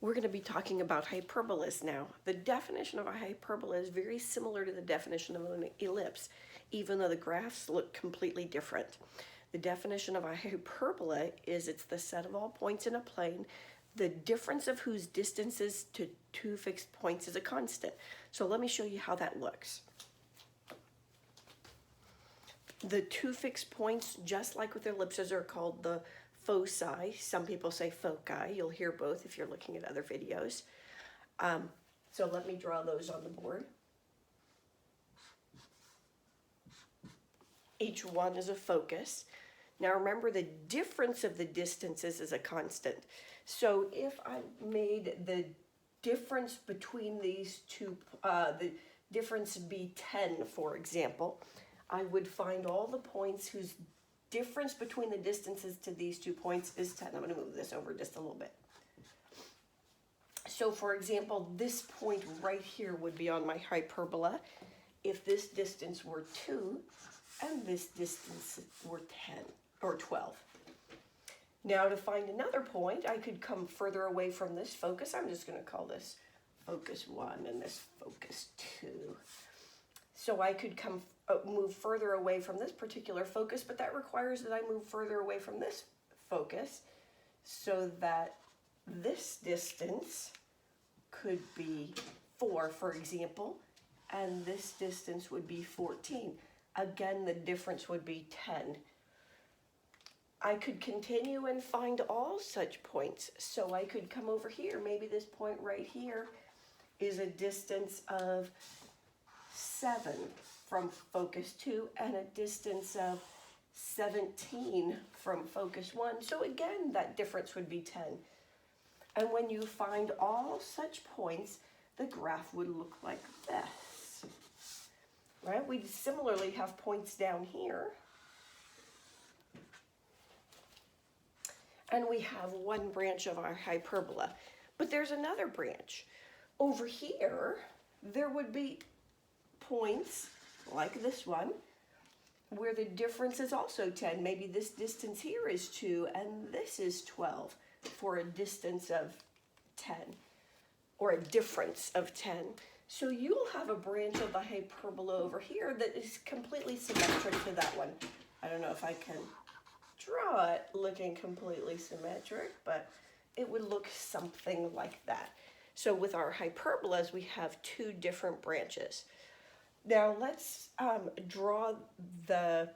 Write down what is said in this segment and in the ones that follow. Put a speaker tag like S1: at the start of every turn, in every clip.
S1: We're going to be talking about hyperbolas now. The definition of a hyperbola is very similar to the definition of an ellipse, even though the graphs look completely different. The definition of a hyperbola is it's the set of all points in a plane, the difference of whose distances to two fixed points is a constant. So let me show you how that looks. The two fixed points, just like with ellipses, are called the foci. Some people say foci. You'll hear both if you're looking at other videos. So let me draw those on the board. Each one is a focus. Now remember, the difference of the distances is a constant. So if I made the difference between these two, the difference be 10, for example, I would find all the points whose difference between the distances to these 2 points is 10. I'm going to move this over just a little bit. So for example, this point right here would be on my hyperbola if this distance were 2 and this distance were 10 or 12. Now to find another point, I could come further away from this focus. I'm just going to call this focus 1 and this focus 2. So I could move further away from this particular focus, but that requires that I move further away from this focus so that this distance could be 4, for example, and this distance would be 14. Again, the difference would be 10. I could continue and find all such points. So I could come over here. Maybe this point right here is a distance of 7 from focus 2 and a distance of 17 from focus 1. So again, that difference would be 10. And when you find all such points, the graph would look like this. Right? We similarly have points down here. And we have one branch of our hyperbola. But there's another branch. Over here, there would be points like this one where the difference is also 10. Maybe this distance here is 2 and this is 12 for a distance of 10 or a difference of 10. So you'll have a branch of the hyperbola over here that is completely symmetric to that one. I don't know if I can draw it looking completely symmetric, but it would look something like that. So with our hyperbolas, we have 2 different branches. Now let's draw the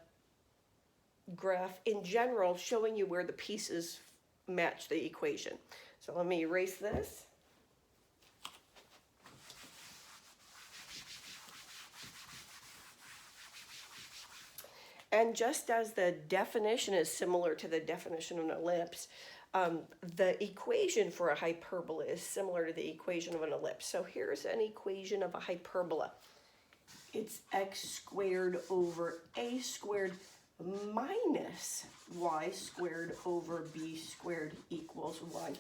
S1: graph in general, showing you where the pieces match the equation. So let me erase this. And just as the definition is similar to the definition of an ellipse, the equation for a hyperbola is similar to the equation of an ellipse. So here's an equation of a hyperbola. It's x squared over a squared minus y squared over b squared equals 1.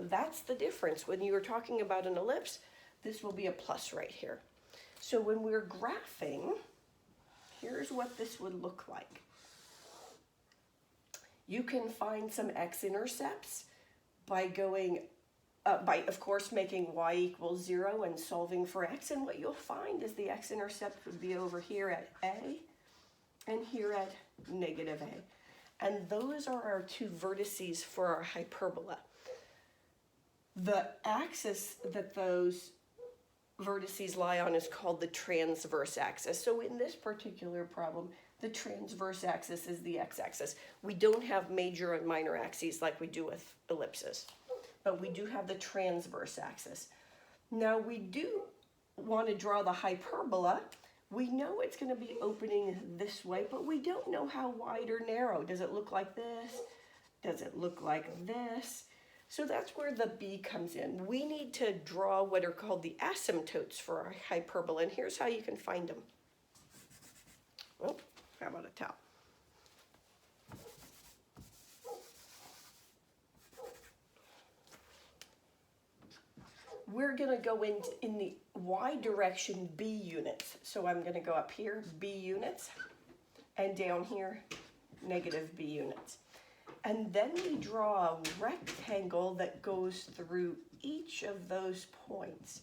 S1: That's the difference. When you're talking about an ellipse, this will be a plus right here. So when we're graphing, here's what this would look like. You can find some x-intercepts by going, of course, making y equals 0 and solving for x. And what you'll find is the x-intercept would be over here at a and here at negative a. And those are our 2 vertices for our hyperbola. The axis that those vertices lie on is called the transverse axis. So in this particular problem, the transverse axis is the x-axis. We don't have major and minor axes like we do with ellipses, but we do have the transverse axis. Now we do want to draw the hyperbola. We know it's going to be opening this way, but we don't know how wide or narrow. Does it look like this? Does it look like this? So that's where the B comes in. We need to draw what are called the asymptotes for our hyperbola, and here's how you can find them. Oh, how about a towel? We're going to go in the y direction B units. So I'm going to go up here, B units, and down here, negative B units. And then we draw a rectangle that goes through each of those points.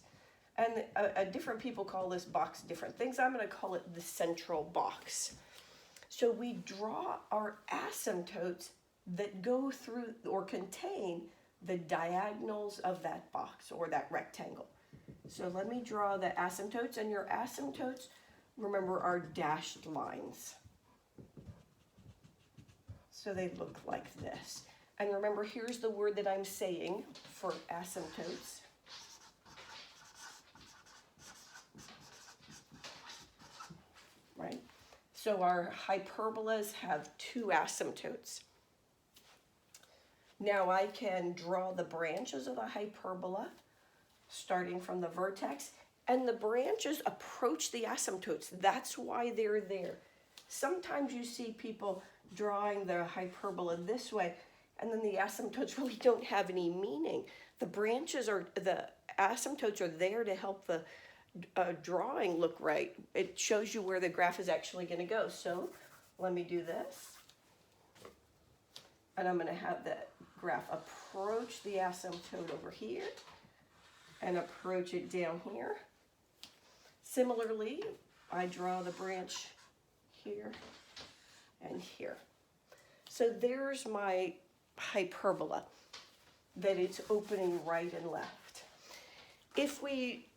S1: And different people call this box different things. I'm going to call it the central box. So we draw our asymptotes that go through or contain the diagonals of that box or that rectangle. So let me draw the asymptotes, and your asymptotes, remember, are dashed lines. So they look like this. And remember, here's the word that I'm saying for asymptotes. Right? So our hyperbolas have two asymptotes. Now I can draw the branches of the hyperbola starting from the vertex, and the branches approach the asymptotes. That's why they're there. Sometimes you see people drawing the hyperbola this way, and then the asymptotes really don't have any meaning. The asymptotes are there to help the drawing look right. It shows you where the graph is actually going to go. So let me do this. And I'm going to have the graph approach the asymptote over here and approach it down here. Similarly, I draw the branch here and here. So there's my hyperbola, that it's opening right and left. If we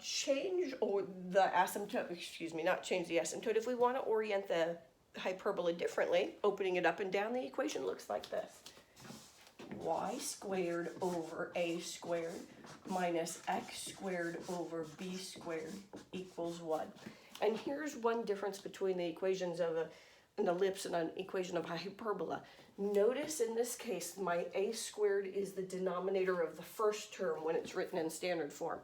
S1: change or the asymptote, not change the asymptote, if we want to orient the hyperbola differently, opening it up and down, the equation looks like this. Y squared over a squared minus x squared over b squared equals 1. And here's one difference between the equations of an ellipse and an equation of a hyperbola. Notice in this case, my a squared is the denominator of the first term when it's written in standard form.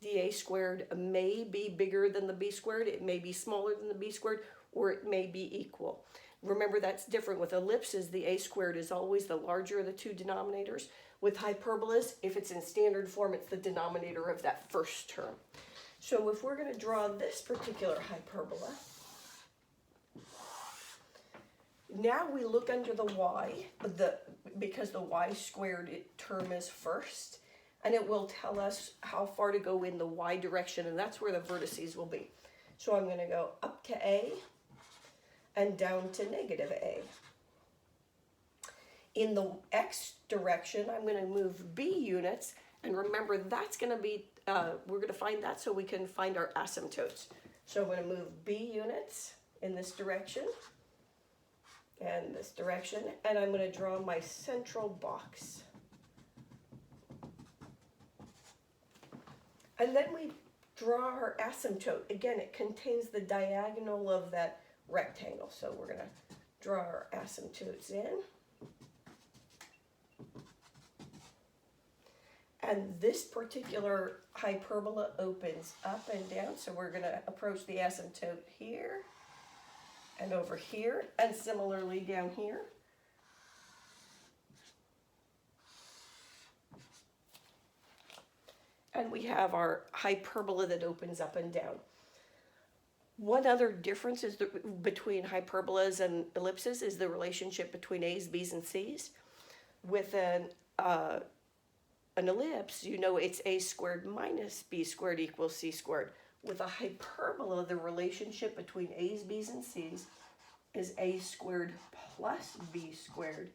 S1: The a squared may be bigger than the b squared, it may be smaller than the b squared, or it may be equal. Remember, that's different with ellipses. The a squared is always the larger of the two denominators. With hyperbolas, if it's in standard form, it's the denominator of that first term. So if we're going to draw this particular hyperbola, now we look under the y, because the y squared term is first, and it will tell us how far to go in the y direction, and that's where the vertices will be. So I'm going to go up to a and down to negative a. In the x direction, I'm going to move b units, and remember that's going to be, we're going to find that so we can find our asymptotes. So I'm going to move b units in this direction and this direction, and I'm going to draw my central box. And then we draw our asymptote. Again, it contains the diagonal of that rectangle. So we're going to draw our asymptotes in. And this particular hyperbola opens up and down. So we're going to approach the asymptote here and over here, and similarly down here. And we have our hyperbola that opens up and down. One other difference is between hyperbolas and ellipses is the relationship between a's, b's, and c's. With an ellipse, you know it's a squared minus b squared equals c squared. With a hyperbola, the relationship between a's, b's, and c's is a squared plus b squared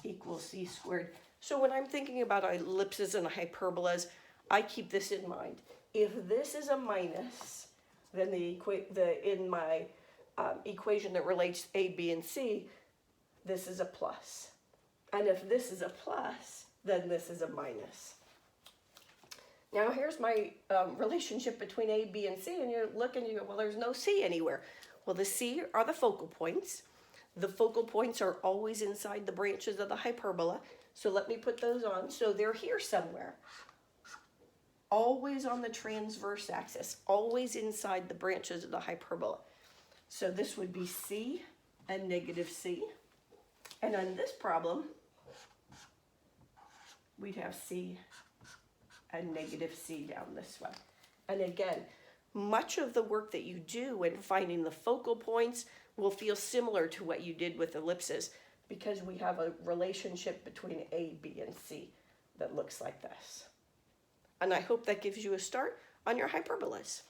S1: equals c squared. So when I'm thinking about ellipses and hyperbolas, I keep this in mind. If this is a minus, then in my equation that relates a, b, and c, this is a plus. And if this is a plus, then this is a minus. Now here's my relationship between a, b, and c, and you look and you go, well, there's no c anywhere. Well, the c are the focal points. The focal points are always inside the branches of the hyperbola. So let me put those on. So they're here somewhere. Always on the transverse axis, always inside the branches of the hyperbola. So this would be c and negative c. And on this problem, we'd have c and negative c down this way. And again, much of the work that you do in finding the focal points will feel similar to what you did with ellipses. because we have a relationship between A, B, and C that looks like this. And I hope that gives you a start on your hyperbolas.